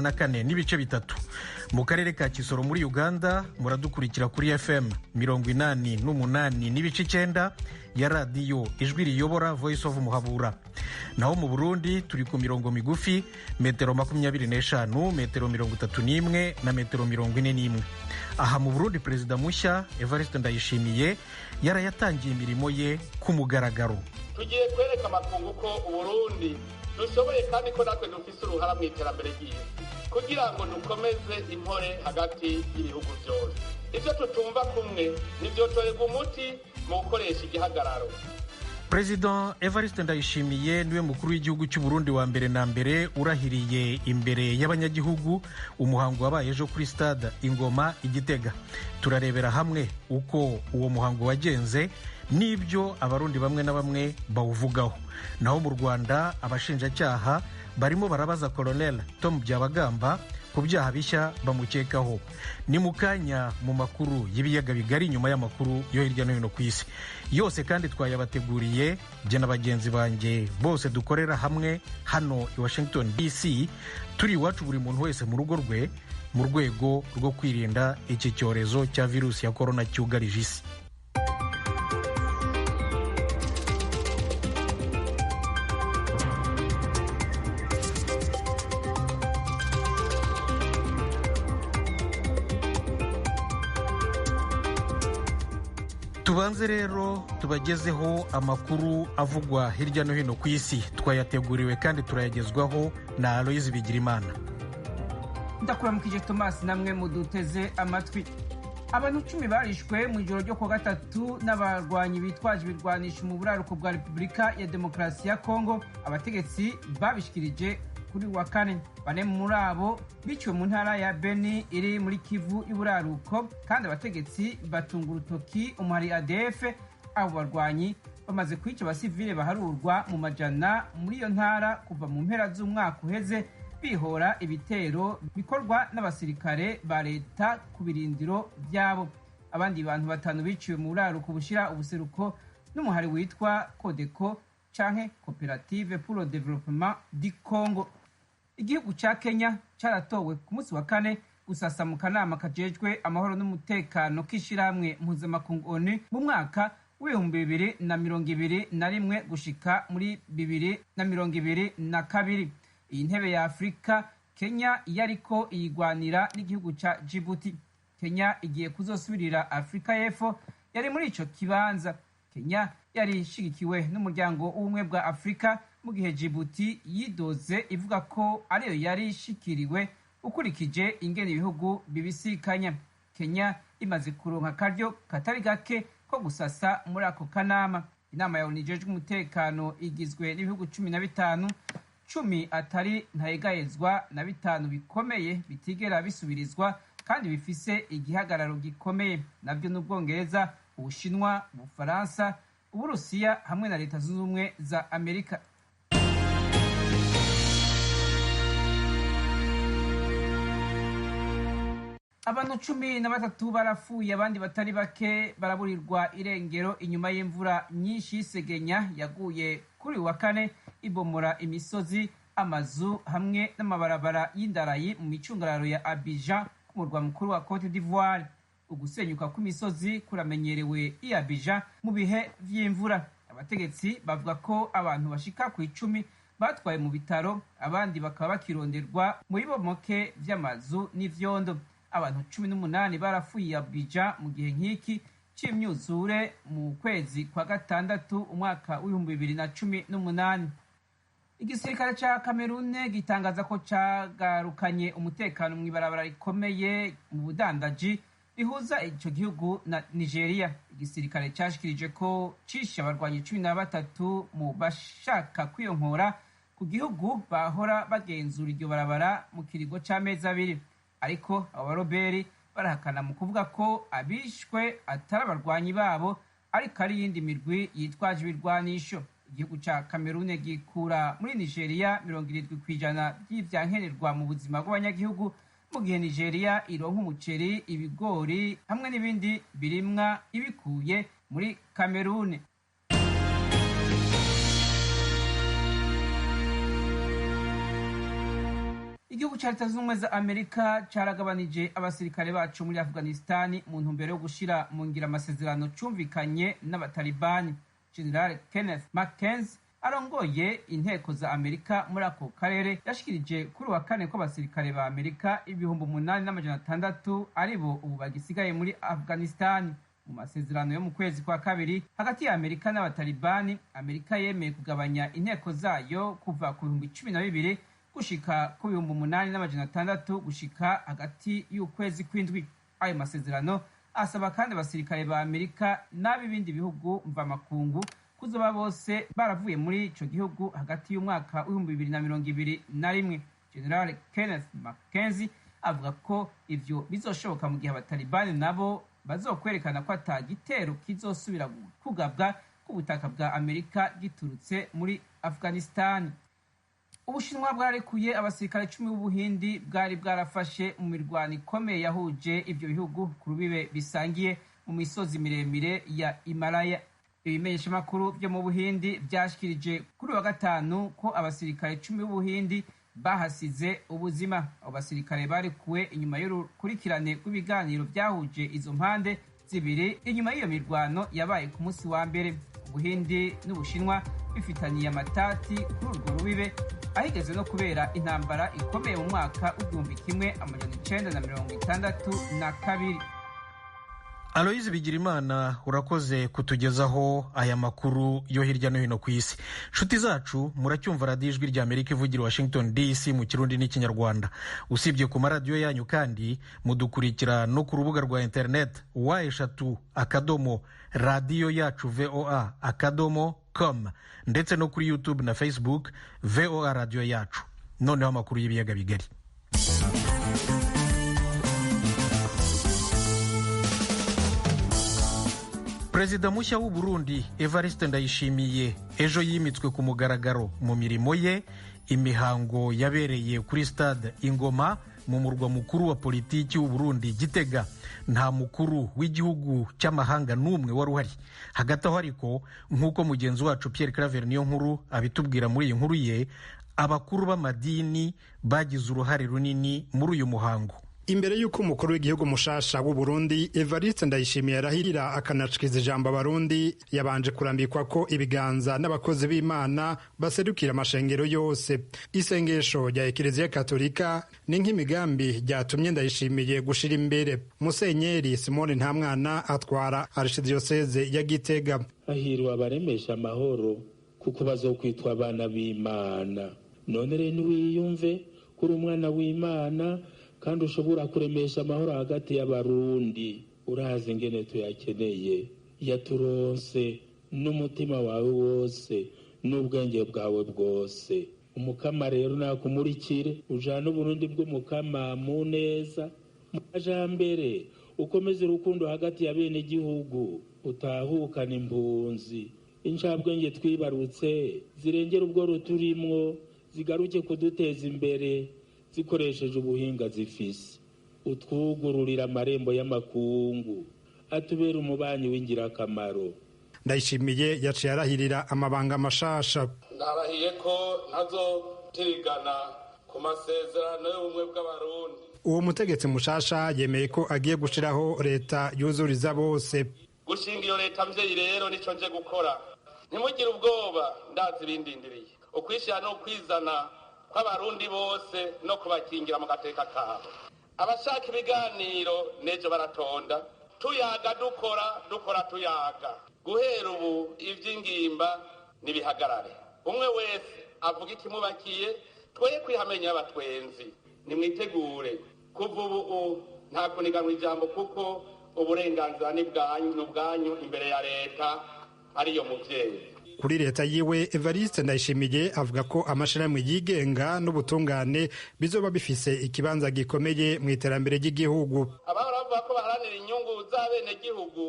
na kane n'ibice bitatu. Mu karere ka Kisoro muri Uganda muradukurikira kuri FM 88 n'ibice 9 ya radiyo Ijwi Riyobora Voice of Muhabura. Naho mu Burundi turi ku mirongo migufi metero 25, metero 31 na metero 41. Aha mu Burundi Perezida mushya Evariste Ndayishimiye yarayatangiye imirimo ye ku mugaragaro. Tugiye kwereka amakungu ko Uburundi dushoboye kandi ko natwe dufise uruhara mu iterambere ry'isi kugira ngo dukomeze impore hagati y'ibihugu byose. Ivyo tutumva kumwe nivyo torega umuti mu gukoresha igihagararo. President Evariste Ndayishimiye niwe mukuru w'igihugu cy'u Burundi wa mbere na mbere urahiriye imbere y'abanyagihugu umuhango wabaye ejo kuri stade Ingoma Igitega. Turarebera hamwe uko uwo muhango wagenze n'ibyo abarundi bamwe na bamwe bawuvugaho. Naho mu Rwanda abashinjacyaha barimo barabaza Colonel Tom Byabagamba ku byaha bishya bamukekaho. Ni mukanya mu makuru y'ibiyaga bigari nyuma y'amakuru yo hirya no hino ku isi yose, kandi twayabateguriye jye na bagenzi banjye bose dukorera hamwe hano i Washington DC, turi iwacu buri muntu wese mu rugo rwe mu rwego rwo kwirinda iki cyorezo cya virusi ya korona cyugarije isi. Tubanze rero tubagezeho amakuru avugwa hirya no hino ku isi, twayateguriwe kandi turayagezwaho na Aloise Bigirimana. Ndakuramukije Thomas namwe muduteze amatwi. Abantu 10 barishwe mu ijoro ryo ku gatatu n'abarwanyi bitwaje ibirwanisho mu buraruko bwa Repubulika ya Demokarasi ya Kongo. Abategetsi babishikirije kuri wa kane. Bane muri abo biciwe mu ntara ya Beni iri muri Kivu y'uburaruko, kandi abategetsi batunga urutoki umuhari ADF. Abo barwanyi bamaze kwica abasivile baharurwa mu majana muri iyo ntara kuva mu mpera z'umwaka uheze, bihora ibitero bikorwa n'abasirikare ba leta ku birindiro byabo. Abandi bantu 5 biciwe mu buraruko bushira ubuseruko n'umuhari witwa Codeco canke Coopérative pour le Développement du Congo. Igihugu ca Kenya caratowe ku munsi wa kane gusasa mu kanama kajejwe amahoro n'umutekano k'ishirahamwe mpuzamakungu ONU mu mwaka w'2021 gushika muri 2022. Iyi ntebe ya Afrika Kenya yariko iyigwanira n'igihugu ca Djibouti. Kenya igiye kuzosubirira Afrika y'Epfo yari muri ico kibanza. Kenya yari ishigikiwe n'umuryango w'ubumwe bwa Afrika mu gihe Djibouti yidoze ivuga ko ariyo yari ishikiriwe ukurikije ingene ibihugu bibisikanya. Kenya imaze kuronka akaryo katari gake ko gusasa muri ako kanama. Inama ya ONU ijejwe umutekano igizwe n'ibihugu 15, 10 atari ntayegayezwa na 5 bikomeye bitigera bisubirizwa kandi bifise igihagararo gikomeye, nabyo n'Ubwongereza, Ubushinwa, Ubufaransa, Uburusiya hamwe na Leta Zunze Ubumwe za Amerika. Abantu 13 barapfuye, abandi batari bake baraburirwa irengero inyuma y'imvura nyinshi y'isegenya yaguye kuri wa kane ibomora imisozi, amazu hamwe n'amabarabara y'indarayi mu micungararo ya Abidjan ku murwa mukuru wa Cote d'Ivoire. Ugusenyuka kw'imisozi kuramenyerewe i Abidjan mu bihe vy'imvura. Abategetsi bavuga ko abantu bashika ku 10 batwaye mu bitaro, abandi bakaba bakironderwa mu bibomoke vy'amazu n'ivyondo. Abantu 18 barapfuye Abidjan mu gihe nk'iki c'imyuzure mu kwezi kwa gatandatu umwaka w'2018. Igisirikare ca Cameroon gitangaza ko cagarukanye umutekano mw'ibarabara rikomeye mu budandaji bihuza ico gihugu na Nigeria. Igisirikare cashikirije ko cishe abarwanyi 13 mu bashaka kwiyonkora ku gihugu bahora bagenzura iryo barabara mu kirigo c'amezi 2. Ariko abaroberi barahakana mu kuvuga ko abishwe atari abarwanyi babo ariko ari yindi mirwi yitwaje ibirwanisho. Igihugu ca Cameroon gikura muri Nigeria 70% by'ivyankenerwa mu buzima bw'abanyagihugu, mu gihe Nigeria ironka umuceri, ibigori hamwe n'ibindi birimwa ibikuye muri Cameroon. igihugu ca leta zunze ubumwe za amerika caragabanije abasirikare bacu muri afghanistani mu ntumbero yo gushira mu ngira amasezerano cumvikanye n'abatalibani. General Kenneth Mackenzie arongoye inteko za amerika muri ako karere yashikirije kuri wa kane ko abasirikare ba amerika 8,600 aribo ubu bagisigaye muri afghanistani. Mu masezerano yo mu kwezi kwa kabiri hagati ya amerika n'abatalibani, amerika yemeye kugabanya inteko zayo kuva ku 12,000 gushika ku 8,600 gushika hagati y'ukwezi kw'indwi. Ayo masezerano asaba kandi abasirikare ba amerika n'ab'ibindi bihugu mvamakungu kuzoba bose baravuye muri ico gihugu hagati y'umwaka w'2021. General Kenneth Mackenzie avuga ko ivyo bizoshoboka mu gihe abatalibani nabo bazokwerekana ko ata gitero kizosubira kugabwa ku butaka bwa amerika giturutse muri afghanistani. Ubushinwa bwarekuye abasirikare 10 b'Ubuhindi bwari bwarafashe mu mirwano ikomeye yahuje ivyo bihugu ku rubibe bisangiye mu misozi miremire ya Himalaya. Ibimenyeshamakuru vyo mu Buhindi vyashikirije kuri wa gatanu ko abasirikare 10 b'Ubuhindi bahasize ubuzima. Abo basirikare barekuwe inyuma y'urukurikirane rw'ibiganiro vyahuje izo mpande zibiri inyuma y'iyo mirwano yabaye ku munsi wa mbere. Ubuhindi n'Ubushinwa bifitaniye amatati kuri urwo rubibe ahigeze no kubera intambara ikomeye mu mwaka w'1962. Aloise Bigirimana, urakoze kutugezaho aya makuru yo hirya no hino ku isi. Nshuti zacu, muracyumva radiyo ijwi rya Amerika ivugira Washington DC mu Kirundi n'Ikinyarwanda. Usibye ku maradiyo yanyu kandi mudukurikira no ku rubuga rwa internet wa3.radiyo-yacu.voa.com ndetse no kuri YouTube na Facebook VOA Radio Yacu. Noneho amakuru y'ibiyaga bigari. Perezida mushya w'u Burundi Evariste Ndayishimiye ejo yimitswe ku mugaragaro mu mirimo ye. Imihango yabereye kuri stade Ingoma mu murwa mukuru wa politiki w'u Burundi Gitega. Nta mukuru w'igihugu cy'amahanga n'umwe wari uhari. Hagati aho ariko nk'uko mugenzi wacu Pierre Claver niyo nkuru abitubwira muri iyi nkuru ye, abakuru b'amadini bagize uruhare runini muri uyu muhango. Imbere y'uko umukuru w'igihugu mushasha w'u Burundi Evariste Ndayishimiye arahirira akanacikiza ijambo abarundi, yabanje kurambikwa ko ibiganza n'abakozi b'Imana baserukira amashengero yose. Isengesho rya Eklezia Katolika ni nk'imigambi ryatumye Ndayishimiye gushira imbere. Musenyeri Simone Ntamwana atwara Archdiocese ya Gitega. Ahirwa abaremesha amahoro kuko bazokwitwa abana b'Imana. None rero wiyumve kuri umwana w'Imana kandi ushobora kuremesha amahoro hagati y'abarundi. Urazi ingene tuyakeneye. Yaturonse n'umutima wawe wose n'ubwenge bwawe bwose. Umukama rero nakumurikire ujana uburundi bw'umukama mu neza mu majambere, ukomeze urukundo hagati ya bene gihugu, utahukana impunzi. Incabwenge twibarutse zirengera ubwo ruturimwo, zigaruke kuduteza imbere zikoresheje ubuhinga zifise. Utwugururira amarembo y'amakungu, atubera umubanyi w'ingirakamaro. Ndayishimiye yaciye arahirira amabanga mashasha. Ndarahiye ko ntazotirigana ku masezerano y'ubumwe bw'abarundi. Uwo mutegetsi mushasha yemeye ko agiye gushiraho leta yuzuriza bose. Gushinga iyo leta mvyeyi rero nico nje gukora. Ntimugire ubwoba, ndazi bindindiriye. Ukwishira no kwizana kw'abarundi bose no kubakingira mu gateka kabo. Abashaka ibiganiro nejo baratonda, tuyaga dukora tuyaga. Guhera ubu ivy'ingimba nibihagarare. Umwe wese avuga ikimubakiye, twoye kwihamenya abatwenzi. Nimwitegure kuva ubu nta kuniganwa ijambo kuko uburenganzira ni bwanyu imbere ya leta ariyo muvyeyi. Kuri leta yiwe Evariste Ndayishimiye avuga ko amashirahamwe yigenga n'ubutungane bizoba bifise ikibanza gikomeye mu iterambere ry'igihugu. Abahora bavuga ko baharanira inyungu z'abene gihugu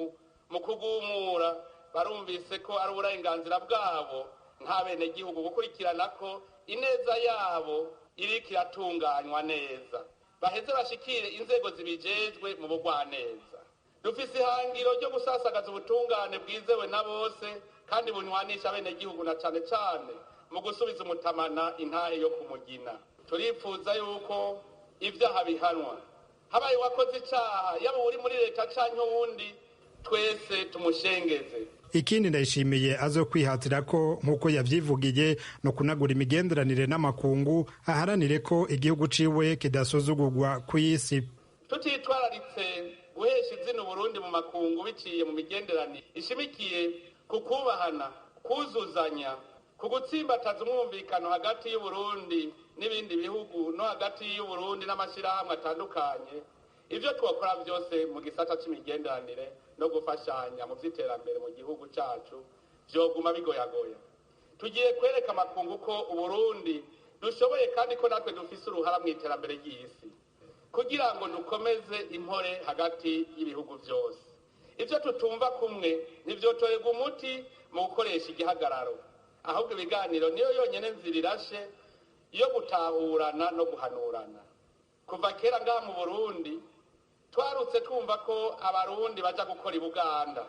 mu kugumura barumvise ko ari uburenganzira bwabo nta bene gihugu gukurikirana ko ineza yabo iriko iratunganywa neza, baheze bashikire inzego zibijejwe mu bugwaneza. Dufise ihangiro ryo gusasagaza ubutungane bwizewe na bose kandi bunywanisha bene gihugu na cane cane mu gusubiza umutamana intahe yo kumugina. turipfuza yuko ivyaha bihanwa, habaye uwakoze icaha yaba uri muri leta canke uwundi, twese tumushengeze. Ikindi Ndayishimiye azokwihatira ko nk'uko yavyivugiye no kunagura imigenderanire n'amakungu, aharanire ko igihugu ciwe kidasuzugurwa kw'isi. Tutitwararitse guhesha izina Burundi mu makungu biciye mu migenderanire ishimikiye ku kubahana, kuzuzanya, ku gutsimbataza umwumvikano hagati y'Uburundi n'ibindi bihugu no hagati y'Uburundi n'amashirahamwe atandukanye, ivyo twakora byose mu gisata c'imigenderanire no gufashanya mu vy'iterambere mu gihugu cacu vyoguma bigoyagoya. Tugiye kwereka amakungu ko Uburundi dushoboye kandi ko natwe dufise uruhara mu iterambere ry'isi, kugira ngo dukomeze impore hagati y'ibihugu vyose. Ivyo tutumva kumwe ntivyotorerwa umuti mu gukoresha igihagararo, ahubwo ibiganiro niyo yonyene nzira irashe yo gutahurana no guhanurana. Kuva kera ngaha mu Burundi twarutse twumva ko abarundi baja gukora i Buganda,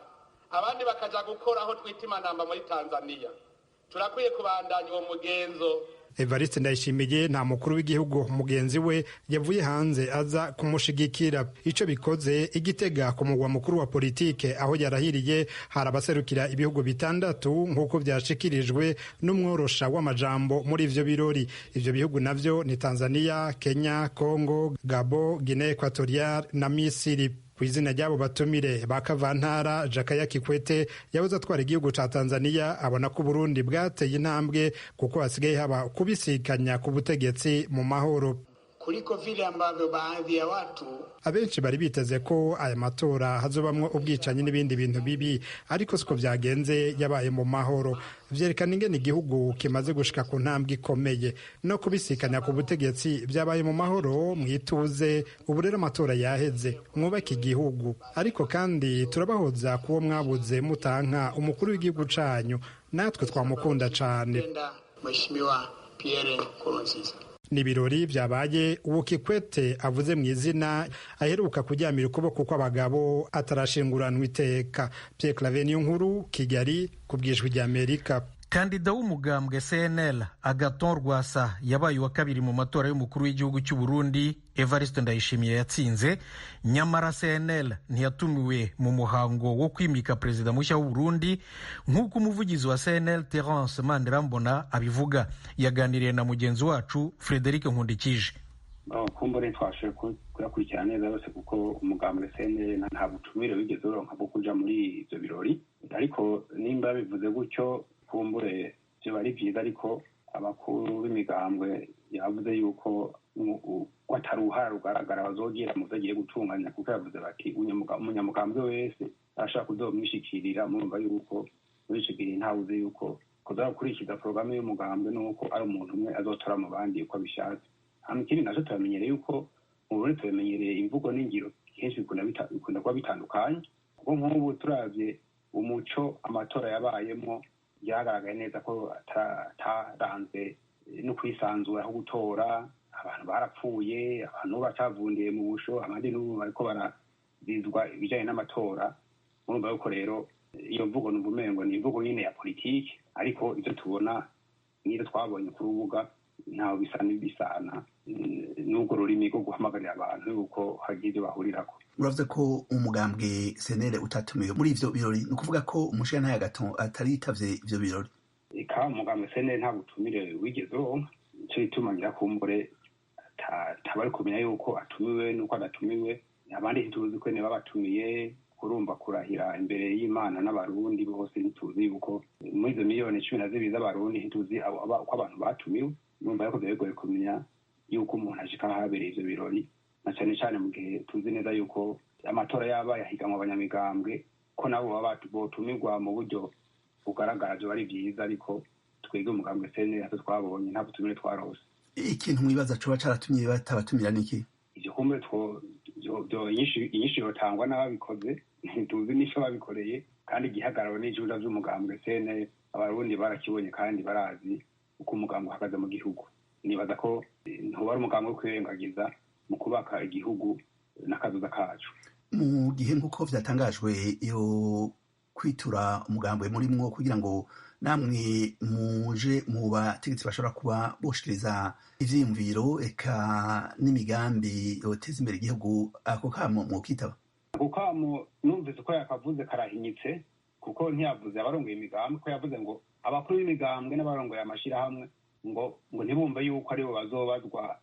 abandi bakaja gukora aho twita Imanamba muri Tanzania. Turakwiye kubandanya uwo mugenzo. Evariste Ndayishimiye nta mukuru w'igihugu mugenzi we yavuye hanze aza kumushigikira. Ico bikoze Igitega ku mugwa mukuru wa politike aho yarahiriye hari abaserukira ibihugu bitandatu nk'uko vyashikirijwe n'umworosha w'amajambo muri ivyo birori. Ivyo bihugu navyo ni Tanzania, Kenya, Congo, Gabon, Guinea Equatoriale na Misiri. Kw'izina ry'abo batumire ba Kavantara Jakaya Kikwete yabuze atwara igihugu ca Tanzania, abona ko Burundi bwateye intambwe kuko hasigaye haba kubisikanya ku butegetsi mu mahoro. Kuliko vile ambavyo baadhi ya watu abenshi bari biteze ko aya matora hazobamwo ubwicanyi n'ibindi bintu bibi, ariko siko vyagenze, yabaye mu mahoro. Vyerekana ingene igihugu kimaze gushika ku ntambwe ikomeye no kubisikanya ku butegetsi vyabaye mu mahoro, mwituze. Ubu rero amatora yaheze, mwubake igihugu, ariko kandi turabahoza kuwo mwabuze mutanka umukuru w'igihugu canyu, natwe twamukunda cane. Mheshimiwa Pierre Nkurunziza. Ni ibirori vyabaye uwo Kikwete avuze mu izina aheruka kuryamira ukuboko kw'abagabo atarashinguranwa iteka. Pierre Claver Nkuru, Kigali, kubw'ijwi ry'Amerika. Kandida w'umugambwe CNL Agathon Rwasa yabaye wa kabiri mu matora y'umukuru w'igihugu cy'u Burundi. Evariste Ndayishimiye yatsinze, nyamara CNL ntiyatumiwe mu muhango wo kwimika perezida mushya w'u Burundi nk'uko umuvugizi wa CNL Twaronse Amakuru abivuga. Yaganiriye na mugenzi wacu Frederic Nkundikije. Kumbure twashe kuyakurikirana neza yose kuko umugambwe CNL nta butumire wigeze uronka bwo kuja muri ivyo birori, ariko nimba bivuze gutyo kumbure byo ari byiza, ariko abakuru b'imigambwe yavuze yuko wataruhara rugaragara bazogira mu vyagiye gutunganya, kuko yavuze bati umunyamugambwe wese arashaka kuzomwishikirira. Murumva yuko muri ico gihe ntawuze yuko kuzakurikiza porogaramu y'umugambwe nuko ari umuntu umwe azotora mu bandi uko abishatse. Hama ikindi naco turamenyereye yuko mu Burundi turamenyereye imvugo n'ingiro kenshi bikunda kuba bitandukanye, kuko nk'ubu turavye umuco amatora yabayemo byagaragaye neza ko ataranze no kwisanzura aho gutora. Abantu barapfuye, abantu bacavundiye mu busho, abandi n'ubu bariko barazizwa ibijanye n'amatora. Murumva yuko rero iyo mvugo n'ubumengo ni imvugo nyine ya politiki, ariko ivyo tubona n'ivyo twabonye ku rubuga ntaho bisa n'ibisana n'ubwo rurimi rwo guhamagarira abantu yuko hagira ivyo bahurirako. Uravuze ko umugambwe CNL utatumiwe muri ivyo birori, ni ukuvuga ko umushikana Agathon ataritavye ivyo birori? Eka umugambwe CNL nta butumire wigeze uronka, nico gituma ngira kumbure tabari kumenya yuko atumiwe nuko adatumiwe. Abandi ntituzi ko niba batumiye kurumva kurahira imbere y'Imana n'abarundi bose, ntituzi yuko muri izo miliyoni 12 z'abarundi ntituzi uko abantu batumiwe. Numva yuko byegoye kumenya yuko umuntu ashika habereye ivyo birori, na cyane cyane mu gihe tuzi neza yuko amatora yabaye ahiganwa abanyamigambwe ko nabo baba botumirwa mu buryo bugaragara byo ari byiza, ariko twebwe umugambwe CNL hato twabonye nta butumire twarose. Ikintu mwibaza coba caratumye batabatumira niki? Ivyo kumbe inyishu yotangwa n'ababikoze, ntituzi nico babikoreye, kandi igihagararo n'ijuda vy'umugambwe CNL abarundi barakibonye kandi barazi uko umugambwe uhagaze mu gihugu. Nibaza ko ntuba ari umugambwe wo kwirengagiza mu kubaka igihugu n'akazoza kacu. Mu gihe nk'uko vyatangajwe yo kwitura umugambwe murimwo kugira ngo namwe muje mu bategetsi bashobora kuba boshikiriza ivyiyumviro eka n'imigambi yoteza imbere igihugu, ako kamo mwokitaba? ako kamo numvise ko yakavuze karahinyitse, kuko ntiyavuze abarongoye imigambi, ko yavuze ngo abakuru b'imigambwe n'abarongoye amashirahamwe ngo ntibumve yuko aribo bazobazwa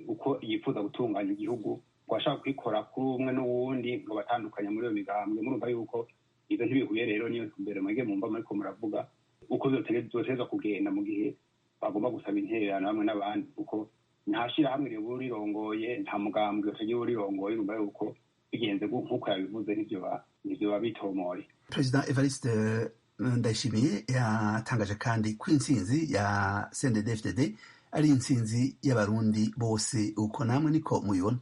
uko yifuza gutunganya igihugu, ngo ashaka kwikora kuri umwe n'uwundi ngo batandukanye muri iyo migambwe. Murumva yuko ivyo ntibihuye rero niyo mbere mwege mumva muriko muravuga uko zotegerezwa kugenda mu gihe bagomba gusaba intererano hamwe n'abandi, kuko nta shirahamwe riba rirongoye, nta mugambwe utagira urirongoye. Urumva yuko bigenze nk'uko yabivuze nivyo babitomoye. Perezida Evariste Ndayishimiye yatangaje kandi ko intsinzi ya CNDD-FDD ari intsinzi y'abarundi bose, uko namwe niko muyibona?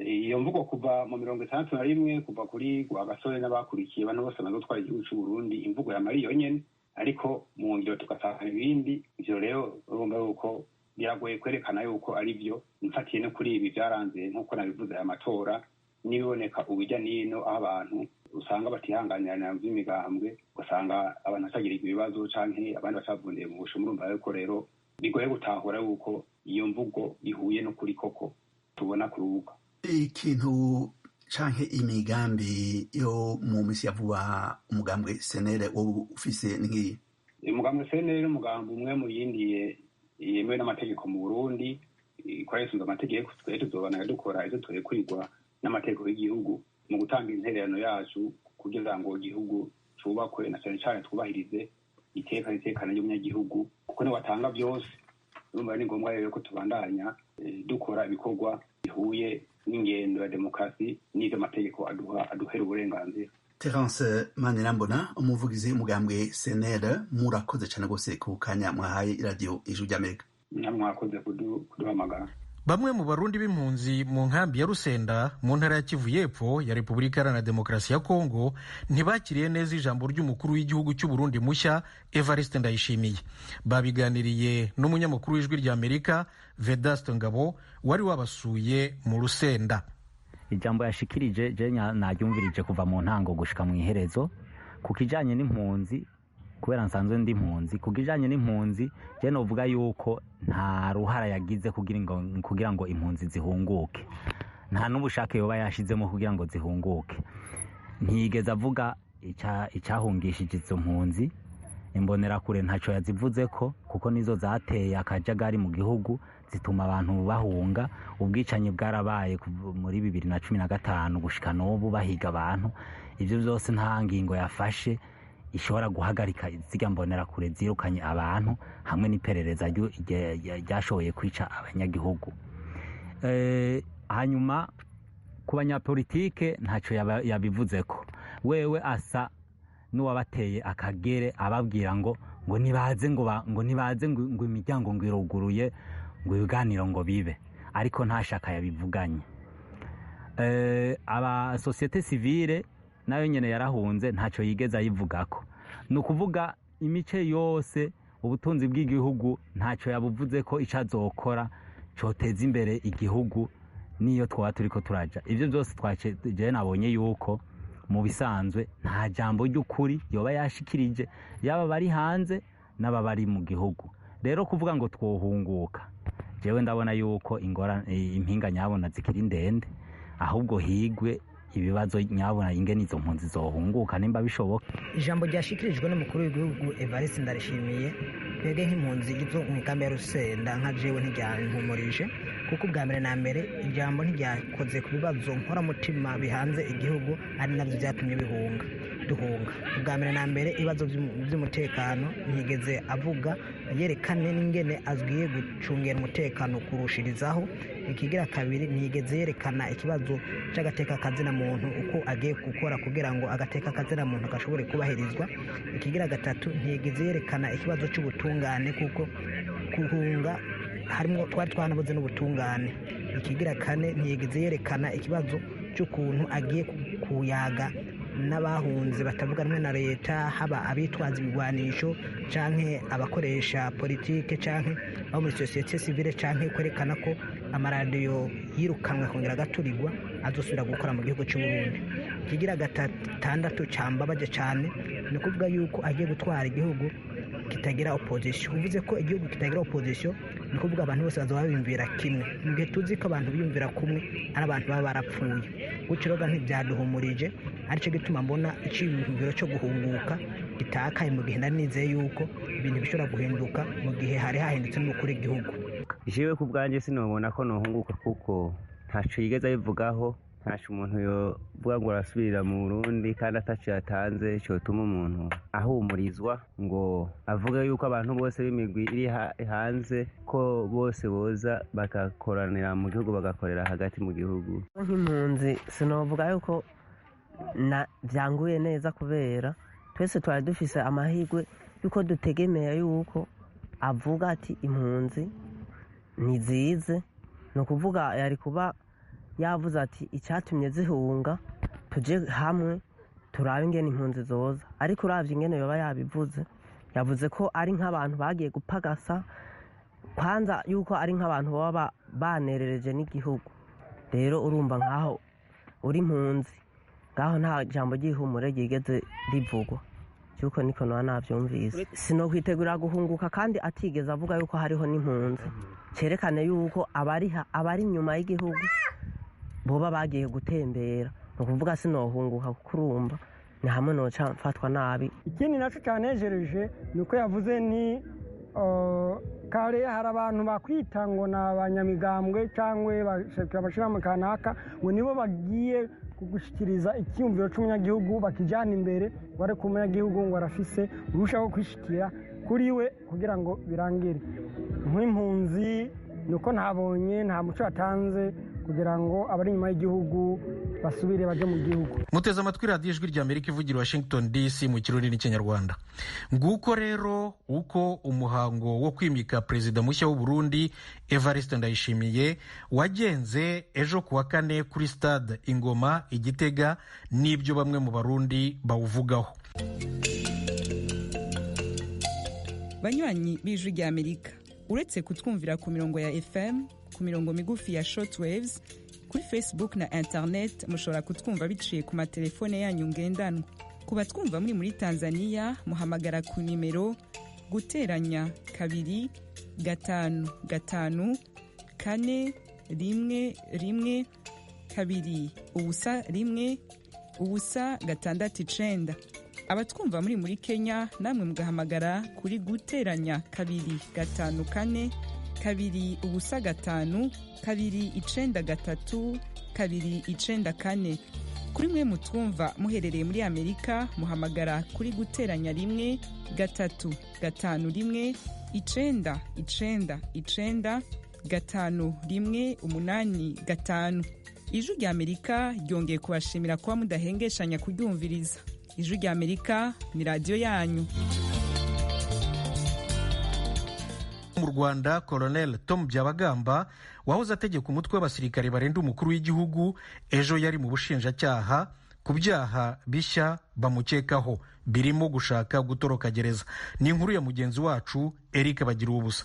Iyo mvugo kuva mu 61 kuva kuri Rwagasore n'abakurikiye bano bose bazotwara igihugu cy'u Burundi, imvugo ya Mariyo nyene, ariko mu ngiro tugasanga ibindi. Ivyo rero urumva yuko biragoye kwerekana yuko ari byo, mfatiye no kuri ibi byaranze nk'uko nabivuze aya matora n'ibiboneka ubijya n'ino, aho abantu usanga batihanganirana mu by'imigambwe, ugasanga abantu batagirirwa ibibazo canke abandi batavundiye mu busho. Murumva yuko rero bigoye gutahura yuko iyo mvugo ihuye no kuri koko tubona ku rubuga. Ikintu canke imigambi yo mu misi ya vuba umugambwe senere wo ufise ngiyi? Umugambwe senere umugambi umwe mu yindi yemewe n'amategeko mu Burundi, ikoresheje amategeko. Twese tuzobana dukora ivyo turekurirwa n'amategeko y'igihugu mu gutanga intererano yacu kugira ngo igihugu cubakwe, na cyane cyane twubahirize itekano ry'umunyagihugu, kuko ni watanga byose. Urumva ni ngombwa rero ko tubandanya dukora ibikorwa bihuye n'ingendo ya demokarasi n'ivyo amategeko aduhera uburenganzira. Twaronse Manirambona, umuvugizi w'umugambwe senere, murakoze cyane gose ku kanya mwahaye radio Ijwi ry'Amerika. Mwakoze kuduhamagara. Bamwe mu barundi b'impunzi mu nkambi ya Rusenda mu ntara ya Kivu y'Epfo ya Repubulika Iharanira Demokarasi ya Kongo ntibakiriye neza ijambo ry'umukuru w'igihugu cy'u Burundi mushya Evariste Ndayishimiye. Babiganiriye n'umunyamakuru w'Ijwi ry'Amerika Vedaste Ngabo wari wabasuye mu Rusenda. Ijambo yashikirije je naryumvirije kuva mu ntango gushika mu iherezo ku kijanye n'impunzi, kubera nsanzwe ndi impunzi. Ku kijanye n'impunzi je novuga yuko nta ruhara yagize kugira ngo impunzi zihunguke, nta n'ubushake yoba yashizemo kugira ngo zihunguke. Ntiyigeze avuga icyahungishije izo mpunzi. Imbonerakure ntaco yazivuzeko, kuko nizo zateye akajagari mu gihugu zituma abantu bahunga. Ubwicanyi bwarabaye muri 2015 gushika n'ubu bahiga abantu. Ivyo byose nta ngingo yafashe ishobora guhagarika iziga mbonerakure zirukanye abantu, hamwe n'iperereza ryashoboye kwica abanyagihugu. Hanyuma ku banyapolitike ntaco yabivuzeko. Wewe asa n'uwabateye akagere ababwira ngo nibaze ngo imiryango ngo iruguruye ngo ibiganiro ngo bibe, ariko nta shaka yabivuganye. Aba societe civile nayo nyene yarahunze, ntaco yigeze ayivugako. Ni ukuvuga imice yose ubutunzi bw'igihugu ntaco yabuvuze ko icazokora coteza imbere igihugu niyo twaba turiko turaja. Ivyo byose je nabonye yuko mu bisanzwe nta jambo ry'ukuri yoba yashikirije, yaba bari hanze n'aba bari mu gihugu. Rero kuvuga ngo twohunguka, jewe ndabona yuko impinga nyabona zikiri ndende, ahubwo higwe ibibazo nyabona ingene izo mpunzi zohunguka nimba bishoboka. Ijambo ryashikirijwe n'umukuru w'igihugu Evariste Ndayishimiye twebwe nk'impunzi zo mu kambi ya Rusenda nka jewe ntiryantumurije, kuko ubwa mbere na mbere ijambo ntiryakoze ku bibazo nkoramutima bihanze igihugu, ari navyo vyatumye duhunga. Ubwa mbere na mbere ibibazo vy'umutekano ntiyigeze avuga, yerekane n'ingene azwiye gucungera umutekano kurushirizaho. Ikigira kabiri ntiyigeze yerekana ikibazo c'agateka kazina muntu uko agiye gukora kugira ngo agateka kazina muntu gashobore kubahirizwa. Ikigira gatatu ntiyigeze yerekana ikibazo c'ubutungane, kuko kuhunga harimo twari twanabuze n'ubutungane. Ikigira kane ntiyigeze yerekana ikibazo cy'ukuntu agiye kuyaga n'abahunze batavuga rumwe na leta, haba abitwaza ibigwanisho canke abakoresha politike canke abo muri societe civile, canke kwerekana ko amaradiyo yirukanwe kongera agaturirwa azosubira gukora mu gihugu cy'u Burundi. Ikigira gatandatu cambabaje cane ni kuvuga yuko agiye gutwara igihugu kitagira opposition. Uvuze ko igihugu kitagira opposition ni kuvuga abantu bose bazoba biyumvira kimwe. Mu gihe tuzi ko abantu biyumvira kumwe ari abantu baba barapfuye. Gutyo rero ntibyaduhumurije, aricyo gituma mbona icyiyumviro cyo guhunguka gitakaye mu gihe nizeye yuko ibintu bishobora guhinduka mu gihe hari hahindutse n'umukuru w'igihugu. Jewe ku bwanjye sinobona ko nohunguka kuko ntaco yigeze abivugaho, ntaco umuntu yovuga ngo arasubirira mu Burundi kandi ataco yatanze cyotuma umuntu ahumurizwa ngo avuge yuko abantu bose b'imigwi iri hanze ko bose boza bagakoranira mu gihugu bagakorera hagati mu gihugu. Nk'impunzi sinovuga yuko byanguye neza kubera twese twari dufise amahirwe yuko dutegemeye yuko avuga ati impunzi ntizize, ni ukuvuga yari kuba yavuze ati icyatumye zihunga tujye hamwe turabe ingene impunzi zoza, ariko uravye ingene yoba yabivuze yavuze ko ari nk'abantu bagiye gupagasa, kwanza yuko ari nk'abantu baba banerereje n'igihugu. Rero urumva nkaho uri impunzi ngaho nta jambo ry'ihumure ryigeze rivugwa, cyuko niko navyumvise. Sinokwitegura guhunguka kandi atigeze avuga yuko hariho n'impunzi, cerekane yuko abari inyuma y'igihugu boba bagiye gutembera. Ni ukuvuga sinohunguka kuko urumva ni hamwe noca mfatwa nabi. Ikindi naco canejereje ni uko yavuze ni kare hari abantu bakwita ngo ni abanyamigambwe cyangwa abashirahamwe kanaka ngo nibo bagiye kugushikiriza icyumviro cy'umunyagihugu bakijana imbere, bari ku munyagihugu ngo arafise urushaho kwishikira kuri we kugira ngo birangire. Nk'impunzi nuko ntabonye nta muco yatanze kugira ngo abari inyuma y'igihugu basubire baje mu gihugu. Muteze amatwi radiyo ijwi ry'Amerika ivugira Washington DC mu kirundi n'ikinyarwanda. Nguko rero uko umuhango wo kwimika perezida mushya w'u Burundi Evariste Ndayishimiye wagenze ejo kuwa kane kuri stade Ingoma Igitega, n'ibyo bamwe mu Barundi bawuvugaho. Banywanyi b'ijwi ry'Amerika, uretse kutwumvira ku mirongo ya FM, ku mirongo migufi ya shortwaves, kuri Facebook na internet mushobora kutwumva biciye ku matelefone yanyu ngendanwa. Ku batwumva muri Tanzania muhamagara ku nimero guteranya 2 5 5 4 1 1 2 ubusa 1 ubusa 6 abatwumva muri Kenya namwe mugahamagara kuri guteranya 2 5 4 2 ubusa 5 2 9 3 2 9 4. Kuri mwe mutwumva muherereye muri Amerika muhamagara kuri guteranya 1 3 5 1 9 9 9 5 1 8 5. Ijwi rya Amerika ryongeye kubashimira kuba mudahengeshanya kuryumviriza. Ijwi rya Amerika ni radio yanyu. Mu Rwanda, Colonel Tom Byabagamba wahoze ategeka umutwe w'abasirikare barinda umukuru w'igihugu ejo yari mu bushinjacyaha ku byaha bishya bamukekaho birimo gushaka gutoroka gereza. Ni inkuru ya mugenzi wacu Eric Bagiruwubusa.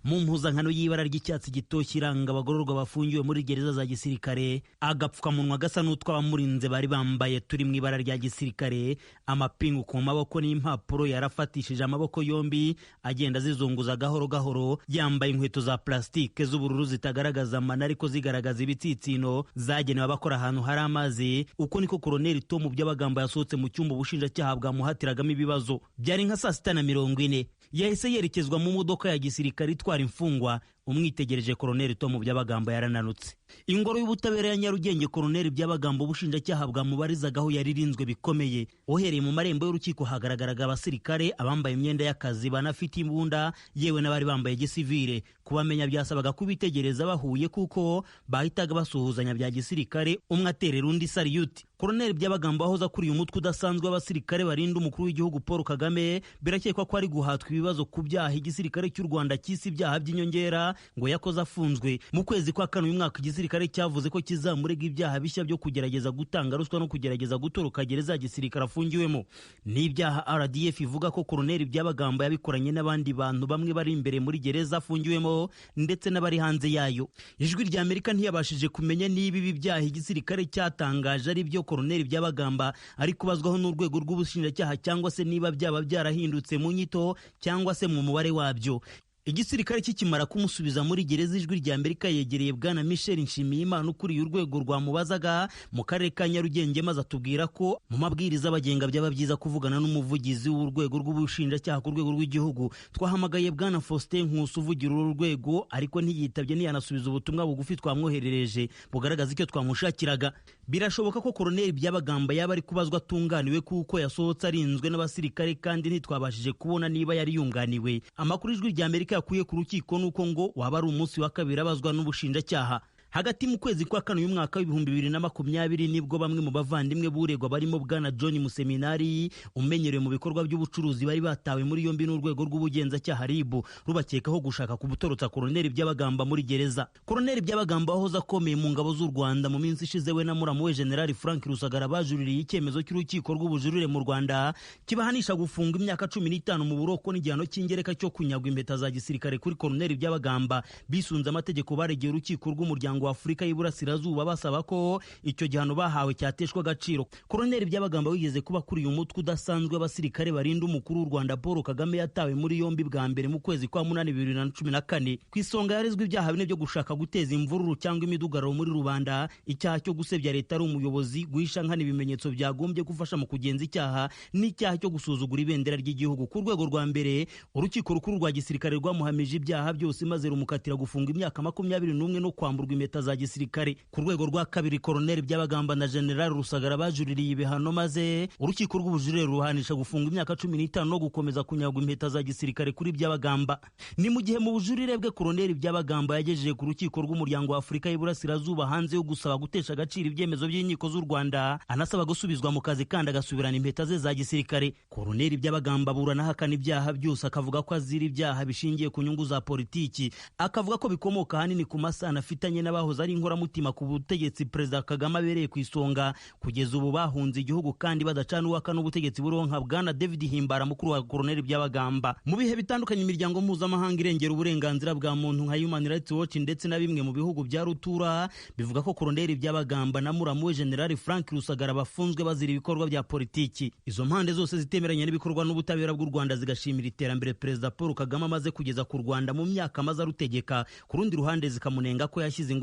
Mu mpuzankano y'ibara ry'icyatsi gitoshye iranga abagororwa bafungiwe muri gereza za gisirikare, agapfukamunwa gasa n'utw'abamurinze bari bambaye turi mu ibara rya gisirikare, amapingu ku maboko n'impapuro yarafatishije amaboko yombi agenda zizunguza gahoro gahoro, yambaye inkweto za plastike z'ubururu zitagaragaza amana ariko zigaragaza ibitsitsino zagenewe abakora ahantu hari amazi. Uko niko Koloneli Tom Byabagamba yasohotse mu cyumba ubushinjacyaha bwamuhatiragamo ibibazo. Byari nka 6:40 yahise yerekezwa mu modoka ya gisirikare itwara imfungwa. Umwitegereje Koloneli Tom Byabagamba yarananutse. Ingoro y'ubutabera ya Nyarugenge Koloneli Byabagamba ubushinjacyaha bwamubarizagaho yaririnzwe bikomeye. Ohereye mu marembo y'urukiko hagaragaraga abasirikare, abambaye imyenda y'akazi, banafite imbunda, yewe n'abari bambaye gisivile. Kubamenya byasabaga kubitegereza bahuye kuko bahitaga basuhuzanya bya gisirikare, umwe aterera undi salute. Koloneli Byabagamba ahoza kuri uyu mutwe udasanzwe w'abasirikare barinda umukuru w'igihugu Paul Kagame, birakekwa ko ari guhatwa ibibazo ku byaha igisirikare cy'u Rwanda cy'isi ibyaha by'inyongera ngo yakoze afunzwe. Mu kwezi kwa kane uyu mwaka igisirikare cyavuze ko kizamurega ibyaha bishya byo kugerageza gutanga ruswa no kugerageza gutoroka gereza ya gisirikare afungiwemo. N'ibyaha RDF ivuga ko Koloneli Byabagamba yabikoranye n'abandi bantu bamwe bari imbere muri gereza afungiwemo ndetse n'abari hanze yayo. Ijwi rya Amerika ntiyabashije kumenya niba ibi byaha igisirikare cyatangaje ari byo Koloneli Byabagamba ari kubazwaho n'urwego rw'ubushinjacyaha cyangwa se niba byaba byarahindutse mu nyito cyangwa se mu mubare wabyo. Igisirikare kikimara kumusubiza muri gereza, ijwi rya Amerika yegereye bwana Michel Nshimiyimana ukuriye urwego rwamubazaga mu karere ka Nyarugenge, maze atubwira ko mu mabwiriza abagenga byaba byiza kuvugana n'umuvugizi w'urwego rw'ubushinjacyaha ku rwego rw'igihugu. Twahamagaye bwana Faustin Nkusi uvugira uru rwego ariko ntiyitabye ntiyanasubiza ubutumwa bugufi twamwoherereje bugaragaza icyo twamushakiraga. Birashoboka ko Koloneli Byabagamba yaba ari kubazwa atunganiwe kuko yasohotse arinzwe n'abasirikare kandi ntitwabashije kubona niba yari yunganiwe. Amakuru ijwi rya Amerika yakuye ku rukiko nuko ngo waba ari umunsi wa kabiri abazwa n'ubushinjacyaha. Hagati mu kwezi kwa kane uyu mwaka w'2020 nibwo bamwe mu bavandimwe buregwa barimo bwana John Museminari umenyerewe mu bikorwa by'ubucuruzi bari batawe muri yombi n'urwego rw'ubugenzacyaha RIB rubakekaho gushaka kubutorotsa Koloneli Byabagamba muri gereza. Koloneli Byabagamba wahoze akomeye mu ngabo z'u Rwanda mu minsi ishize we na muramu we General Frank Rusagara bajuririye icyemezo cy'urukiko rw'ubujurire mu Rwanda kibahanisha gufunga imyaka 15 mu buroko n'igihano cy'ingereka cyo kunyagwa impeta za gisirikare kuri Koloneli Byabagamba. Bisunze amategeko baregeye urukiko rw'umuryango wa Afurika y'Iburasirazuba basaba ko icyo gihano bahawe cyateshwa agaciro. Koloneli Byabagamba wigeze kuba kuri uyu mutwe udasanzwe abasirikare barinda umukuru w'u Rwanda Paul Kagame yatawe muri yombi bwa mbere mu kwezi kwa 8/2014 ku isonga yarizwe ibyaha bine byo gushaka guteza imvururu cyangwa imidugararo muri rubanda, icyaha cyo gusebya leta ari umuyobozi, guhisha nkana ibimenyetso byagombye gufasha mu kugenza icyaha, n'icyaha cyo gusuzugura ibendera ry'igihugu. Ku rwego rwa mbere urukiko rukuru rwa gisirikare rwamuhamije ibyaha byose maze rumukatira gufunga imyaka 21 no kwamburwa impeta za gisirikare. Ku rwego rwa kabiri Koloneli Byabagamba na General Rusagara bajuririye ibihano maze urukiko rw'ubujurire ruhanisha gufunga imyaka 15 no gukomeza kunyagwa impeta za gisirikare kuri Byabagamba. Ni mu gihe mu bujurire bwe Koloneli Byabagamba yagejeje ku rukiko rw'umuryango wa Afurika y'Iburasirazuba hanze yo gusaba gutesha agaciro ibyemezo by'inkiko z'u Rwanda anasaba gusubizwa mu kazi kandi agasubirana impeta ze za gisirikare. Koloneli Byabagamba burana hakana ibyaha byose akavuga ko azira ibyaha bishingiye ku nyungu za politiki, akavuga ko bikomoka hanini ku masano afitanye n'abahoze ari inkoramutima ku butegetsi Perezida Kagame abereye ku isonga kugeza ubu bahunze igihugu kandi badacana uwaka n'ubutegetsi buronka bwana David Himbara mukuru wa Koloneli Byabagamba. Mu bihe bitandukanye imiryango mpuzamahanga irengera uburenganzira bwa muntu nka Human Rights Watch ndetse na bimwe mu bihugu bya rutura bivuga ko Koloneli Byabagamba na muramu we General Frank Rusagara bafunzwe bazira ibikorwa bya politiki. Izo mpande zose zitemeranya n'ibikorwa n'ubutabera bw'u Rwanda zigashimira iterambere Perezida Paul Kagame amaze kugeza ku Rwanda mu myaka amaze arutegeka, ku rundi ruhande zikamunenga ko yashyize